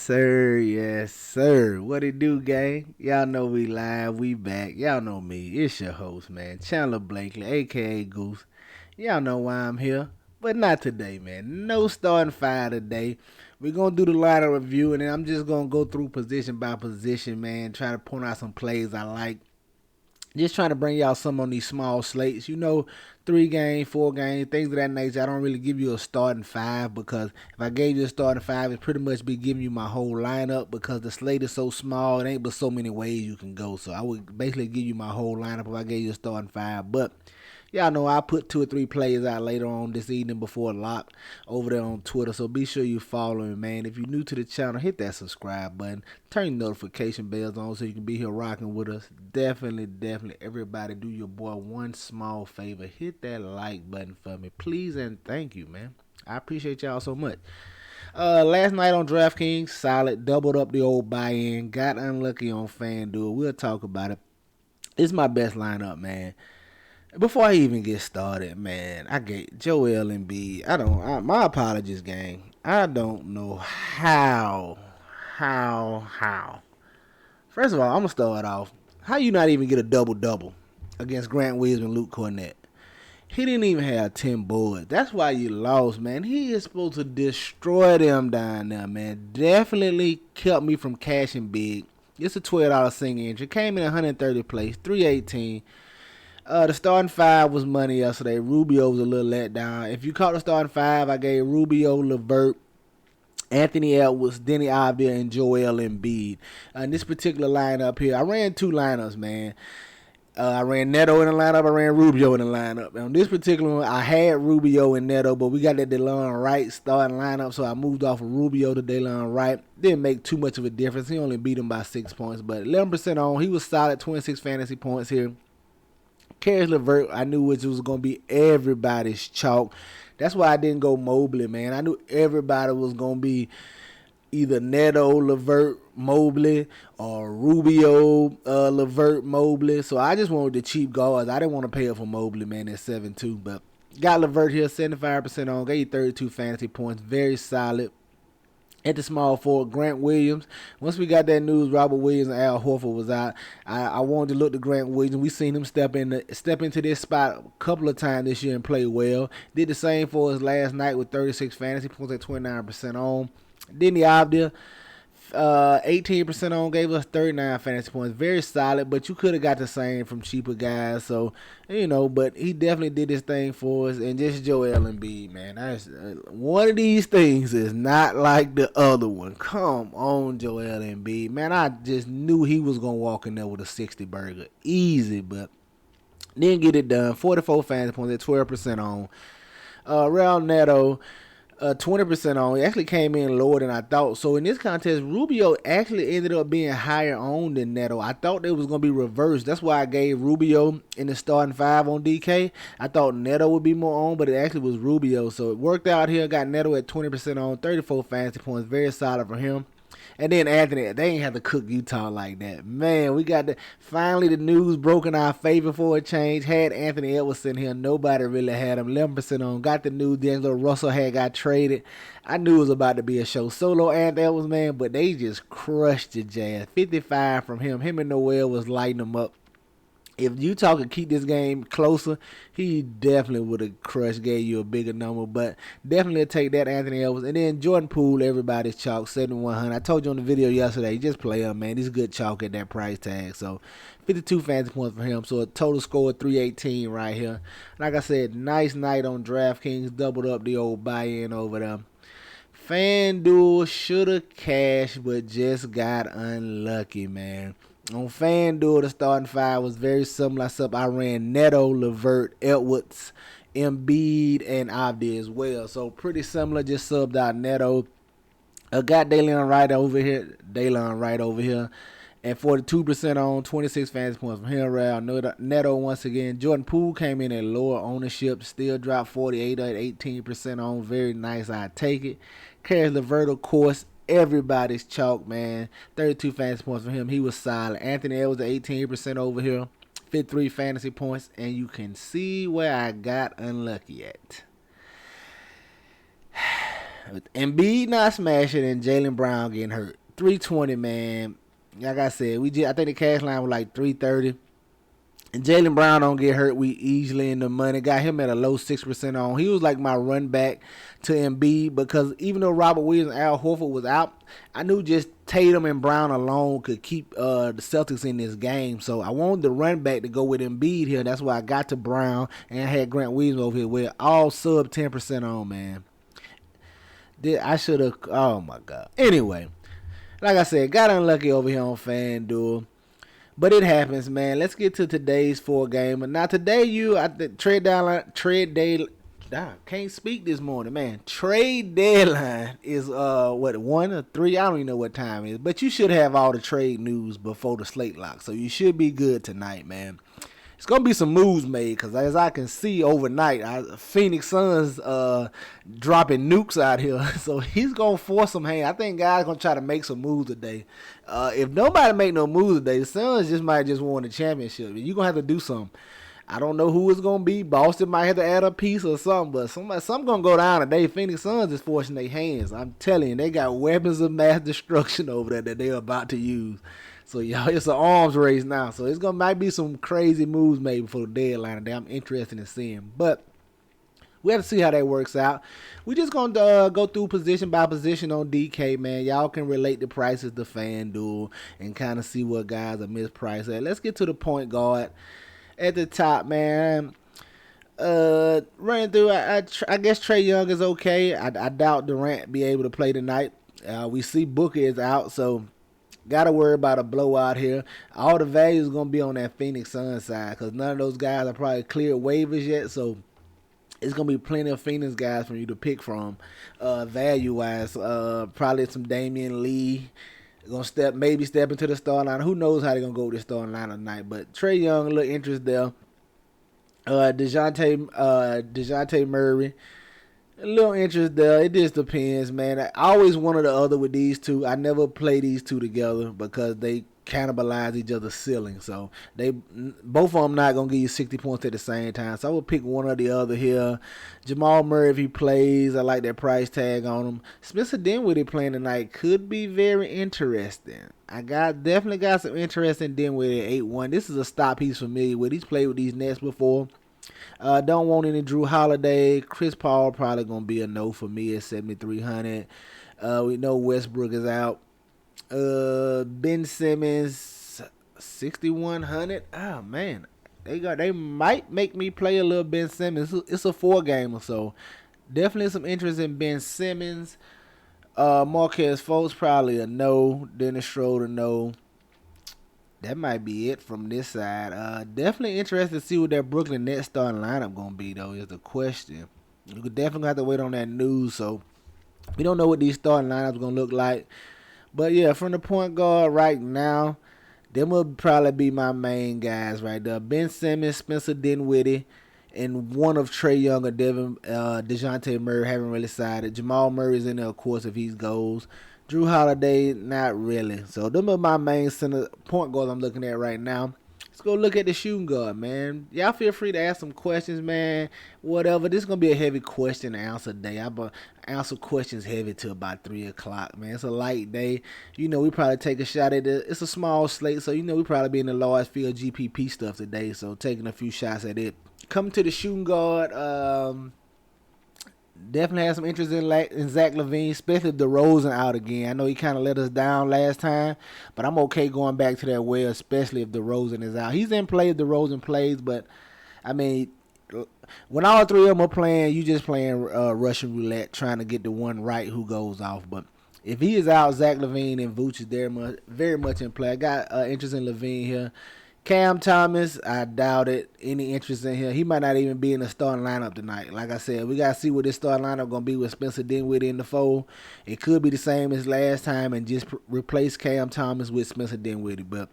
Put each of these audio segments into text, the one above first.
sir. Yes, sir. What it do, gang? Y'all know we live. We back. Y'all know me. It's your host, man. Chandler Blakely, a.k.a. Goose. Y'all know why I'm here. But not today, man. No starting five today. We're going to do the lineup review, and then I'm just going to go through position by position, man. Try to point out some plays I like. Just trying to bring y'all some on these small slates. 3 game, 4 game, things of that nature. I don't really give you a starting five because if I gave you a starting five, it'd pretty much be giving you my whole lineup because the slate is so small. It ain't but so many ways you can go. So I would basically give you my whole lineup if I gave you a starting five. But y'all know I put 2 or 3 plays out later on this evening before lock over there on Twitter. So be sure you follow me, man. If you're new to the channel, hit that subscribe button. Turn your notification bells on so you can be here rocking with us. Definitely, everybody do your boy one small favor. Hit that like button for me, please, and thank you, man. I appreciate y'all so much. Last night on DraftKings, solid. Doubled up the old buy-in. Got unlucky on FanDuel. We'll talk about it. It's my best lineup, man. Before I even get started, man, I get Joel Embiid. My apologies, gang. I don't know how. First of all, I'm gonna start off. How you not even get a double against Grant Williams and Luke Cornett? He didn't even have 10 boards. That's why you lost, man. He is supposed to destroy them down there, man. Definitely kept me from cashing big. It's a $12 single entry. Came in 130 place, 318. The starting five was money yesterday. Rubio was a little let down. If you caught the starting five, I gave Rubio, LeVert, Anthony Edwards, Denny Avdija, and Joel Embiid. In this particular lineup here, I ran 2 lineups, man. I ran Neto in the lineup. I ran Rubio in the lineup. On this particular one, I had Rubio and Neto, but we got that DeLon Wright starting lineup, so I moved off of Rubio to DeLon Wright. Didn't make too much of a difference. He only beat him by 6 points, but 11% on. He was solid, 26 fantasy points here. Caris LeVert, I knew which was going to be everybody's chalk. That's why I didn't go Mobley, man. I knew everybody was going to be either Neto, LeVert, Mobley, or Rubio, LeVert, Mobley. So I just wanted the cheap guards. I didn't want to pay up for Mobley, man, at 7-2. But got LeVert here, 75% on. Gave 32 fantasy points. Very solid. At the small forward, Grant Williams. Once we got that news, Robert Williams and Al Horford was out. I wanted to look to Grant Williams. We seen him step into this spot a couple of times this year and play well. Did the same for us last night with 36 fantasy points at 29% on. Denny Avdija, 18% on, gave us 39 fantasy points. Very solid, but you could have got the same from cheaper guys. So, but he definitely did his thing for us. And just Joel Embiid, man. One of these things is not like the other one. Come on, Joel Embiid. Man, I just knew he was going to walk in there with a 60 burger. Easy, but didn't get it done. 44 fantasy points at 12% on. Real Neto, 20% on. He actually came in lower than I thought. So in this contest, Rubio actually ended up being higher on than Neto. I thought it was going to be reversed. That's why I gave Rubio in the starting five on DK. I thought Neto would be more on, but it actually was Rubio. So it worked out here. Got Neto at 20% on, 34 fantasy points. Very solid for him. And then Anthony, they ain't have to cook Utah like that. Man, we got finally the news broke in our favor for a change. Had Anthony Edwards in here. Nobody really had him. 11% on. Got the news. D'Angelo Russell had got traded. I knew it was about to be a show. Solo Anthony Edwards, man, but they just crushed the Jazz. 55 from him. Him and Noel was lighting them up. If Utah could keep this game closer, he definitely would have crushed, gave you a bigger number. But definitely take that Anthony Edwards. And then Jordan Poole, everybody's chalk, 7,100. I told you on the video yesterday, just play him, man. He's good chalk at that price tag. So 52 fantasy points for him. So a total score of 318 right here. Like I said, nice night on DraftKings. Doubled up the old buy-in over there. FanDuel should have cashed, but just got unlucky, man. On FanDuel, the starting five was very similar. I ran Neto, LeVert, Edwards, Embiid, and Avdija as well. So pretty similar, just subbed out Neto. Got DeLon Wright over here. At 42% on, 26 fantasy points from him. Real Neto once again. Jordan Poole came in at lower ownership. Still dropped 48 at 18% on. Very nice. I take it. Caris LeVert, of course. Everybody's chalk, man. 32 fantasy points for him. He was solid. Anthony Edwards at 18% over here. 53 fantasy points. And you can see where I got unlucky at. With Embiid not smashing and Jaylen Brown getting hurt. 320, man. Like I said, I think the cash line was like 330. And Jaylen Brown don't get hurt, we easily in the money. Got him at a low 6% on. He was like my run back to Embiid because even though Robert Williams and Al Horford was out, I knew just Tatum and Brown alone could keep the Celtics in this game. So I wanted the run back to go with Embiid here. That's why I got to Brown and I had Grant Williams over here with all sub 10% on, man. I should have, oh my God. Anyway, like I said, got unlucky over here on FanDuel. But it happens, man. Let's get to today's 4-gamer. Now, today, can't speak this morning, man. Trade deadline is, 1 or 3? I don't even know what time it is. But you should have all the trade news before the slate lock. So you should be good tonight, man. It's going to be some moves made because as I can see overnight, Phoenix Suns dropping nukes out here. So he's going to force some hand. I think guys going to try to make some moves today. If nobody make no moves today, the Suns might just win the championship. You're going to have to do something. I don't know who it's going to be. Boston might have to add a piece or something, but something going to go down today. Phoenix Suns is forcing their hands. I'm telling you, they got weapons of mass destruction over there that they're about to use. So, y'all, it's an arms race now. So, might be some crazy moves made before the deadline that I'm interested in seeing. But we have to see how that works out. We're just going to go through position by position on DK, man. Y'all can relate the prices to FanDuel and kind of see what guys are mispriced at. Let's get to the point guard at the top, man. Running through, I guess Trae Young is okay. I doubt Durant be able to play tonight. We see Booker is out, so got to worry about a blowout here. All the value is going to be on that Phoenix Suns side because none of those guys are probably cleared waivers yet. So it's going to be plenty of Phoenix guys for you to pick from value-wise. Probably some Damian Lee. Going to maybe step into the starting line. Who knows how they're going to go with the starting line tonight. But Trae Young, a little interest there. DeJounte Murray. A little interest there. It just depends, man. I always wanted the other with these two. I never play these two together because they cannibalize each other's ceiling. So both of them not gonna give you 60 points at the same time. So I would pick one or the other here. Jamal Murray, if he plays, I like that price tag on him. Spencer Dinwiddie playing tonight could be very interesting. I definitely got some interest in Dinwiddie at 8-1. This is a stop he's familiar with. He's played with these Nets before. Don't want any Drew Holiday. Chris Paul probably going to be a no for me at 7,300. We know Westbrook is out. Ben Simmons, 6,100. Oh, man. They might make me play a little Ben Simmons. It's a 4-gamer, so definitely some interest in Ben Simmons. Marquez Fultz probably a no. Dennis Schroeder, no. That might be it from this side. Definitely interested to see what that Brooklyn Nets starting lineup going to be, though, is the question. You could definitely have to wait on that news, so we don't know what these starting lineups going to look like. But, yeah, from the point guard right now, them will probably be my main guys right there. Ben Simmons, Spencer Dinwiddie, and one of Trae Young or DeJounte Murray haven't really decided. Jamal Murray's in there, of course, if he goes. Drew Holiday, not really. So them are my main center point guards I'm looking at right now. Let's go look at the shooting guard, man. Y'all feel free to ask some questions, man. Whatever. This is going to be a heavy question and answer day. I answer questions heavy till about 3 o'clock, man. It's a light day. You know, we probably take a shot at it. It's a small slate, so you know we probably be in the large field GPP stuff today, so taking a few shots at it. Coming to the shooting guard, definitely have some interest in Zach LaVine, especially if DeRozan out again. I know he kind of let us down last time, but I'm okay going back to that well, especially if DeRozan is out. He's in play if DeRozan plays, but, I mean, when all three of them are playing, you just playing Russian roulette, trying to get the one right who goes off. But if he is out, Zach LaVine and Vooch is very much in play. I got interest in LaVine here. Cam Thomas, I doubt it. Any interest in him? He might not even be in the starting lineup tonight. Like I said, we got to see what this starting lineup going to be with Spencer Dinwiddie in the fold. It could be the same as last time and just replace Cam Thomas with Spencer Dinwiddie. But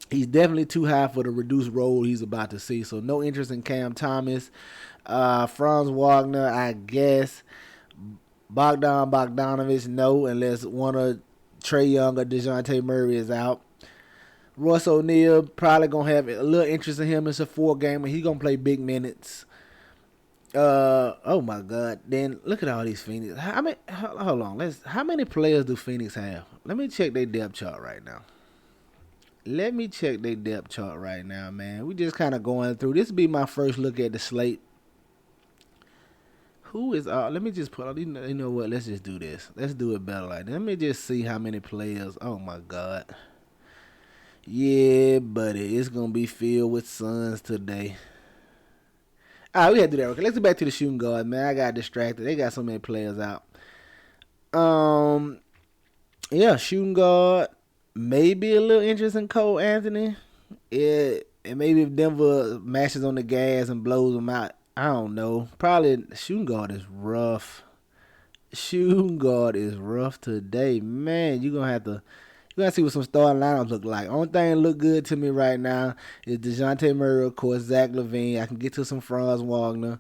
he's definitely too high for the reduced role he's about to see. So no interest in Cam Thomas. Franz Wagner, I guess. Bogdanovich, no, unless one of Trae Young or DeJounte Murray is out. Royce O'Neal, probably going to have a little interest in him. It's a 4-gamer. He's going to play big minutes. Oh my God. Then look at all these Phoenix. How many? Hold on. How many players do Phoenix have? Let me check their depth chart right now. Let me check their depth chart right now, man. We just kind of going through. This will be my first look at the slate. Who is? Let me just put. You know what? Let's just do this. Let's do it better like that. Let me just see how many players. Oh my God. Yeah, buddy. It's gonna be filled with Suns today. All right, we had to do that. Okay, let's get back to the shooting guard, man. I got distracted. They got so many players out. Um, yeah, shooting guard. Maybe a little interest in Cole Anthony. And maybe if Denver mashes on the gas and blows them out, I don't know. Probably shooting guard is rough. Shooting guard is rough today, man. You gotta see what some starting lineups look like. Only thing that look good to me right now is DeJounte Murray, of course, Zach LaVine. I can get to some Franz Wagner.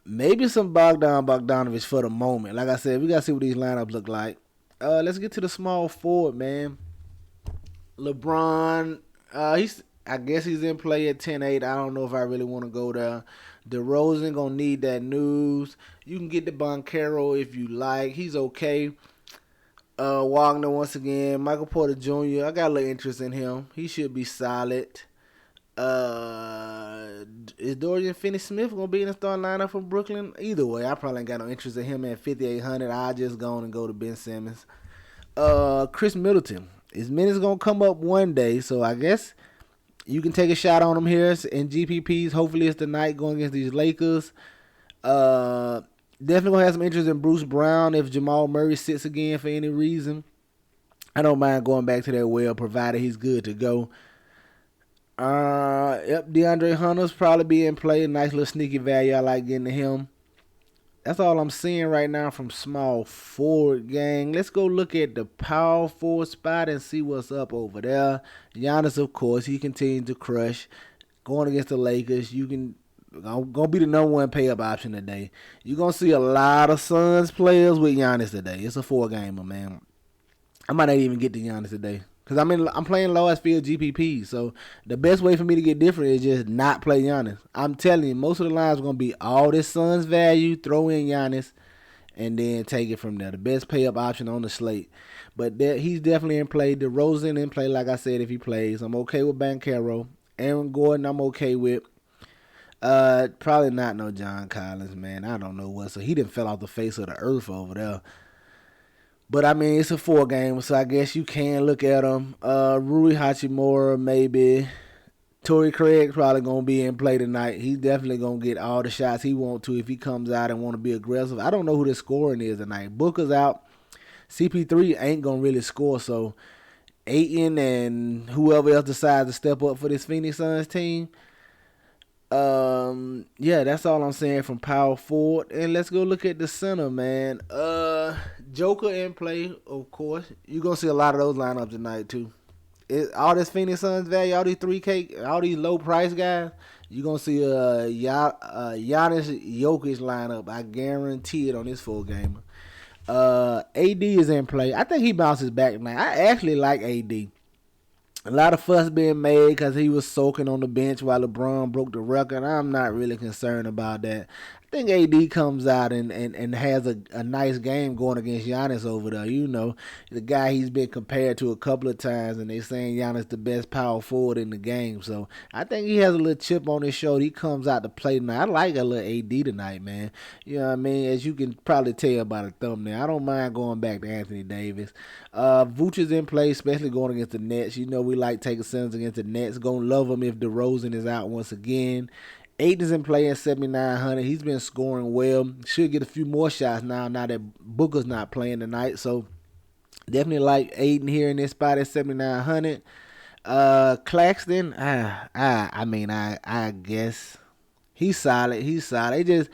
Maybe some Bogdanovich for the moment. Like I said, we gotta see what these lineups look like. Let's get to the small forward, man. LeBron, I guess he's in play at 10-8. I don't know if I really want to go there. DeRozan gonna need that news. You can get the Boncaro if you like. He's okay. Wagner once again. Michael Porter Jr. I got a little interest in him. He should be solid. Is Dorian Finney-Smith gonna be in the starting lineup from Brooklyn? Either way, I probably ain't got no interest in him at 5,800. I just go on and go to Ben Simmons. Chris Middleton. His minutes gonna come up one day, so I guess you can take a shot on him here in GPPs. Hopefully it's the night going against these Lakers. Definitely gonna have some interest in Bruce Brown if Jamal Murray sits again for any reason. I don't mind going back to that well, provided he's good to go. Yep, DeAndre Hunter's probably be in play. Nice little sneaky value. I like getting to him. That's all I'm seeing right now from small forward, gang. Let's go look at the power forward spot and see what's up over there. Giannis, of course, he continues to crush. Going against the Lakers, you can gonna be the number one pay up option today. You're gonna see a lot of Suns players with Giannis today. It's a 4-gamer, man. I might not even get to Giannis today. Because I'm playing lowest field GPP, so the best way for me to get different is just not play Giannis. I'm telling you, most of the lines are going to be all this Suns value, throw in Giannis, and then take it from there. The best pay-up option on the slate. But he's definitely in play. DeRozan in play, like I said, if he plays. I'm okay with Banchero. Aaron Gordon, I'm okay with. Probably not no John Collins, man. I don't know what. So he didn't fell off the face of the earth over there. But, I mean, it's a 4-game, so I guess you can look at them. Rui Hachimura, maybe. Torrey Craig probably going to be in play tonight. He's definitely going to get all the shots he wants to if he comes out and want to be aggressive. I don't know who the scoring is tonight. Booker's out. CP3 ain't going to really score, so Ayton and whoever else decides to step up for this Phoenix Suns team. Yeah, that's all I'm saying from power forward. And let's go look at the center, man. Joker in play, of course. You're going to see a lot of those lineups tonight, too. All this Phoenix Suns value, all these 3K, all these low price guys, you're going to see a Giannis Jokic lineup. I guarantee it on this 4-gamer. AD is in play. I think he bounces back tonight. I actually like AD. A lot of fuss being made because he was soaking on the bench while LeBron broke the record. I'm not really concerned about that. I think AD comes out and has a nice game going against Giannis over there. You know, the guy he's been compared to a couple of times, and they're saying Giannis the best power forward in the game. So I think he has a little chip on his shoulder. He comes out to play tonight. I like a little AD tonight, man. You know what I mean? As you can probably tell by the thumbnail, I don't mind going back to Anthony Davis. Vooch's in play, especially going against the Nets. You know we like taking Suns against the Nets. Gonna love him if DeRozan is out once again. Ayton's in play at 7,900. He's been scoring well. Should get a few more shots now that Booker's not playing tonight. So definitely like Ayton here in this spot at 7,900. Claxton, I guess he's solid.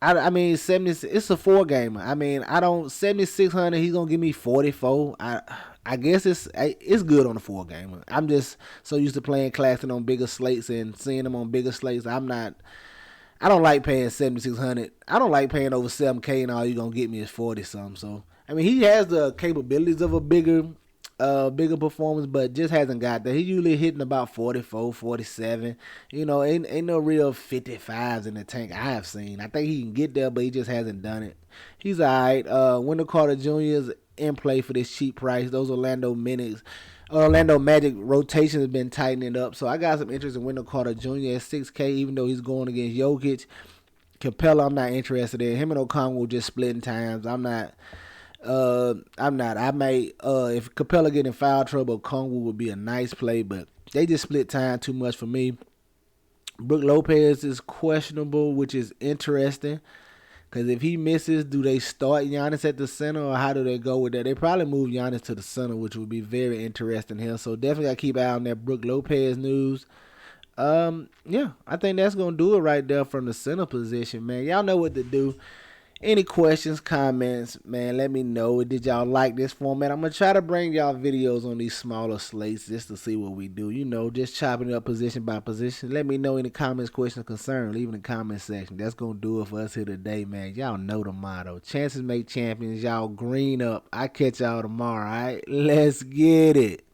I mean, 70. It's a 4-gamer. I mean, 7,600. He's gonna give me 44. I guess it's good on a 4-gamer. I'm just so used to playing Claxton on bigger slates and seeing him on bigger slates. I don't like paying 7,600. I don't like paying over 7K and all you're gonna get me is 40 something. So I mean, he has the capabilities of a bigger bigger performance, but just hasn't got there. He usually hitting about 44, 47. Ain't no real 55s in the tank I have seen. I think he can get there, but he just hasn't done it. He's alright. Wendell Carter Jr. is in play for this cheap price. Those Orlando Magic rotation has been tightening up, so I got some interest in Wendell Carter Jr. at 6K, even though he's going against Jokic. Capella, I'm not interested in. Him and Okongwu just splitting times. I'm not. I may if Capella get in foul trouble, Okongwu would be a nice play, but they just split time too much for me. Brook Lopez is questionable, which is interesting. Because if he misses, do they start Giannis at the center, or how do they go with that? They probably move Giannis to the center, which would be very interesting here. So definitely got to keep an eye on that Brook Lopez news. Yeah, I think that's going to do it right there from the center position, man. Y'all know what to do. Any questions, comments, man, let me know. Did y'all like this format? I'm going to try to bring y'all videos on these smaller slates just to see what we do. Just chopping it up position by position. Let me know any comments, questions, concerns. Leave in the comment section. That's going to do it for us here today, man. Y'all know the motto. Chances make champions. Y'all green up. I catch y'all tomorrow, all right? Let's get it.